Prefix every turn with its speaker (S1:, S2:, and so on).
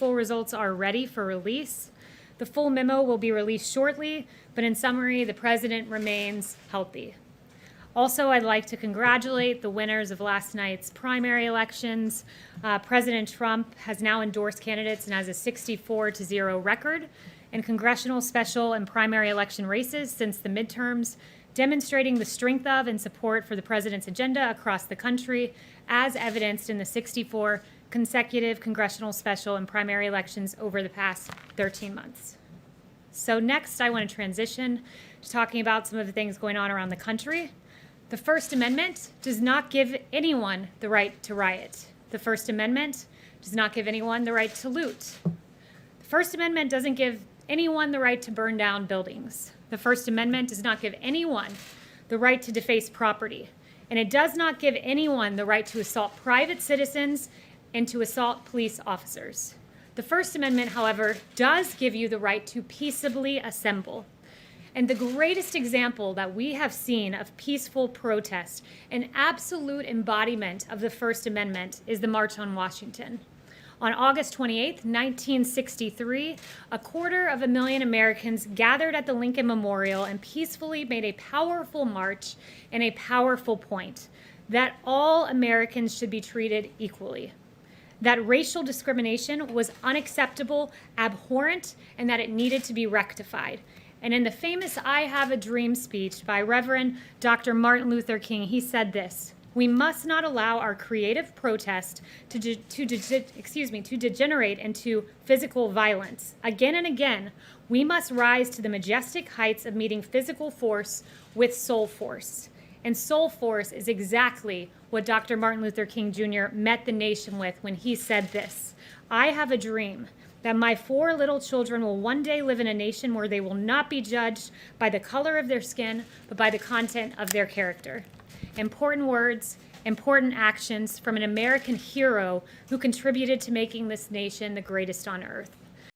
S1: full results are ready for release. The full memo will be released shortly, but in summary, the president remains healthy. Also, I'd like to congratulate the winners of last night's primary elections. President Trump has now endorsed candidates and has a 64-0 record in congressional, special, and primary election races since the midterms, demonstrating the strength of and support for the president's agenda across the country, as evidenced in the 64 consecutive congressional, special, and primary elections over the past 13 months. So next, I want to transition to talking about some of the things going on around the country. The First Amendment does not give anyone the right to riot. The First Amendment does not give anyone the right to loot. The First Amendment doesn't give anyone the right to burn down buildings. The First Amendment does not give anyone the right to deface property. And it does not give anyone the right to assault private citizens and to assault police officers. The First Amendment, however, does give you the right to peaceably assemble. And the greatest example that we have seen of peaceful protest, an absolute embodiment of the First Amendment, is the March on Washington. On August 28, 1963, 250,000 Americans gathered at the Lincoln Memorial and peacefully made a powerful march and a powerful point that all Americans should be treated equally, that racial discrimination was unacceptable, abhorrent, and that it needed to be rectified. And in the famous I Have a Dream speech by Reverend Dr. Martin Luther King, he said this: "We must not allow our creative protest to degenerate into physical violence. Again and again, we must rise to the majestic heights of meeting physical force with soul force." And soul force is exactly what Dr. Martin Luther King Jr. met the nation with when he said this: "I have a dream that my 4 little children will one day live in a nation where they will not be judged by the color of their skin, but by the content of their character." Important words, important actions from an American hero who contributed to making this nation the greatest on earth.